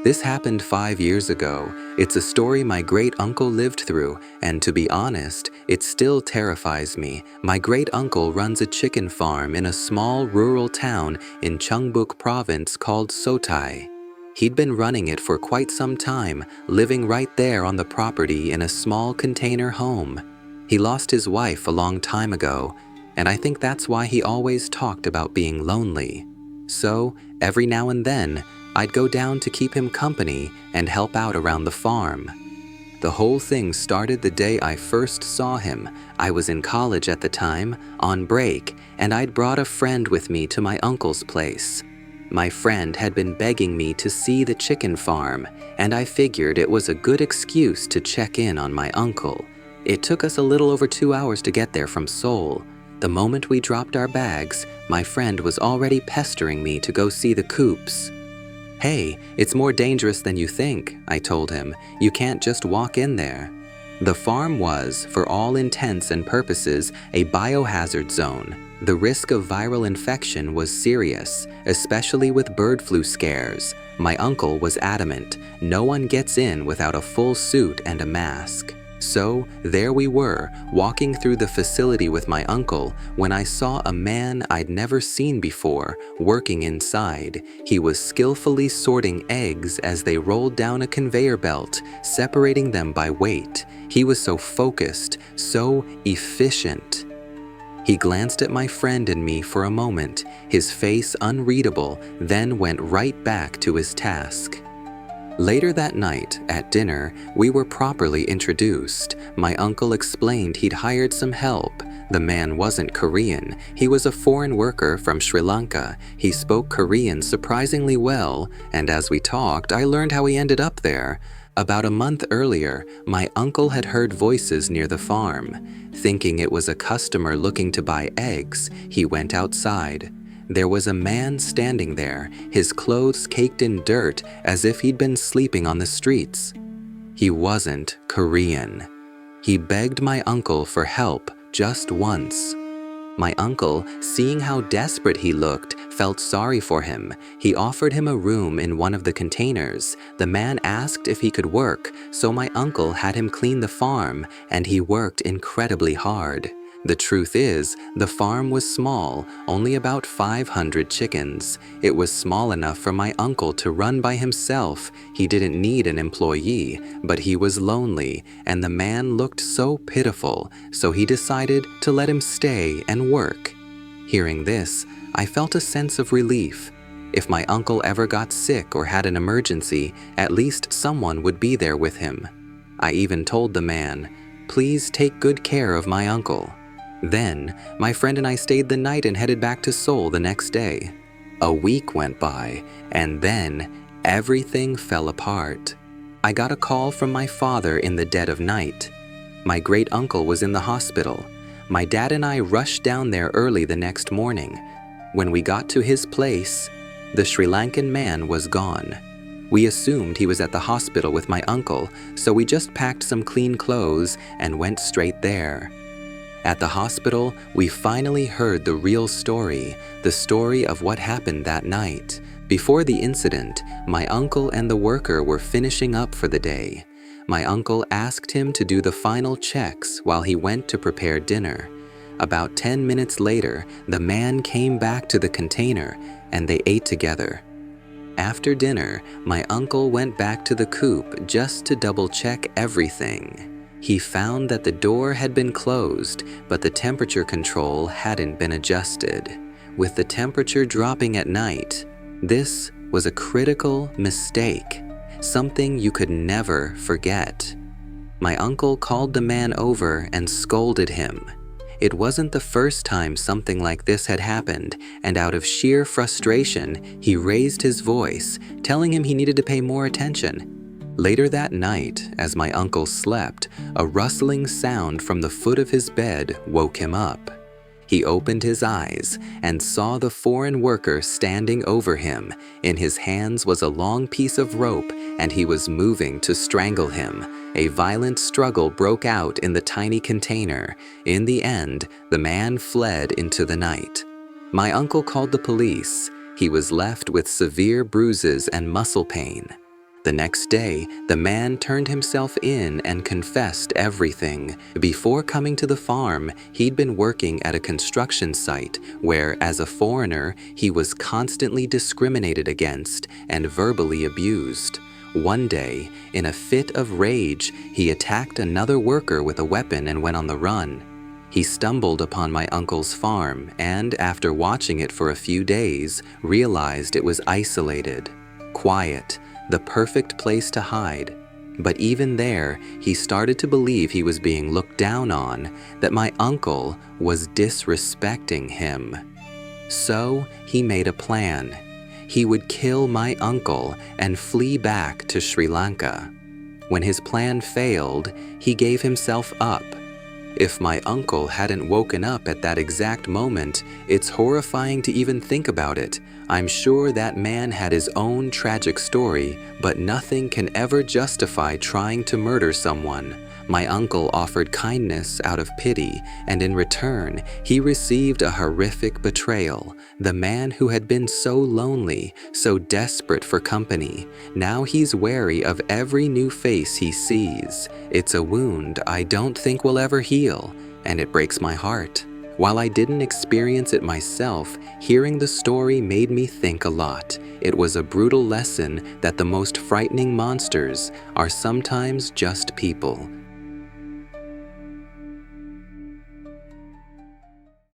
This happened 5 years ago. It's a story my great-uncle lived through, and to be honest, it still terrifies me. My great-uncle runs a chicken farm in a small rural town in Chungbuk province called Sotai. He'd been running it for quite some time, living right there on the property in a small container home. He lost his wife a long time ago, and I think that's why he always talked about being lonely. So, every now and then, I'd go down to keep him company and help out around the farm. The whole thing started the day I first saw him. I was in college at the time, on break, and I'd brought a friend with me to my uncle's place. My friend had been begging me to see the chicken farm, and I figured it was a good excuse to check in on my uncle. It took us a little over 2 hours to get there from Seoul. The moment we dropped our bags, my friend was already pestering me to go see the coops. "Hey, it's more dangerous than you think," I told him. "You can't just walk in there." The farm was, for all intents and purposes, a biohazard zone. The risk of viral infection was serious, especially with bird flu scares. My uncle was adamant, no one gets in without a full suit and a mask. So, there we were, walking through the facility with my uncle, when I saw a man I'd never seen before, working inside. He was skillfully sorting eggs as they rolled down a conveyor belt, separating them by weight. He was so focused, so efficient. He glanced at my friend and me for a moment, his face unreadable, then went right back to his task. Later that night, at dinner, we were properly introduced. My uncle explained he'd hired some help. The man wasn't Korean. He was a foreign worker from Sri Lanka. He spoke Korean surprisingly well, and as we talked, I learned how he ended up there. About a month earlier, my uncle had heard voices near the farm. Thinking it was a customer looking to buy eggs, he went outside. There was a man standing there, his clothes caked in dirt as if he'd been sleeping on the streets. He wasn't Korean. He begged my uncle for help just once. My uncle, seeing how desperate he looked, felt sorry for him. He offered him a room in one of the containers. The man asked if he could work, so my uncle had him clean the farm, and he worked incredibly hard. The truth is, the farm was small, only about 500 chickens. It was small enough for my uncle to run by himself. He didn't need an employee, but he was lonely, and the man looked so pitiful, so he decided to let him stay and work. Hearing this, I felt a sense of relief. If my uncle ever got sick or had an emergency, at least someone would be there with him. I even told the man, "Please take good care of my uncle." Then, my friend and I stayed the night and headed back to Seoul the next day. A week went by, and then everything fell apart. I got a call from my father in the dead of night. My great-uncle was in the hospital. My dad and I rushed down there early the next morning. When we got to his place, the Sri Lankan man was gone. We assumed he was at the hospital with my uncle, so we just packed some clean clothes and went straight there. At the hospital, we finally heard the real story, the story of what happened that night. Before the incident, my uncle and the worker were finishing up for the day. My uncle asked him to do the final checks while he went to prepare dinner. About 10 minutes later, the man came back to the container and they ate together. After dinner, my uncle went back to the coop just to double-check everything. He found that the door had been closed, but the temperature control hadn't been adjusted. With the temperature dropping at night, this was a critical mistake, something you could never forget. My uncle called the man over and scolded him. It wasn't the first time something like this had happened, and out of sheer frustration, he raised his voice, telling him he needed to pay more attention. Later that night, as my uncle slept, a rustling sound from the foot of his bed woke him up. He opened his eyes and saw the foreign worker standing over him. In his hands was a long piece of rope, and he was moving to strangle him. A violent struggle broke out in the tiny container. In the end, the man fled into the night. My uncle called the police. He was left with severe bruises and muscle pain. The next day, the man turned himself in and confessed everything. Before coming to the farm, he'd been working at a construction site where, as a foreigner, he was constantly discriminated against and verbally abused. One day, in a fit of rage, he attacked another worker with a weapon and went on the run. He stumbled upon my uncle's farm and, after watching it for a few days, realized it was isolated, quiet, the perfect place to hide. But even there, he started to believe he was being looked down on, that my uncle was disrespecting him. So he made a plan. He would kill my uncle and flee back to Sri Lanka. When his plan failed, he gave himself up. If my uncle hadn't woken up at that exact moment, it's horrifying to even think about it. I'm sure that man had his own tragic story, but nothing can ever justify trying to murder someone. My uncle offered kindness out of pity, and in return, he received a horrific betrayal. The man who had been so lonely, so desperate for company, now he's wary of every new face he sees. It's a wound I don't think will ever heal, and it breaks my heart. While I didn't experience it myself, hearing the story made me think a lot. It was a brutal lesson that the most frightening monsters are sometimes just people,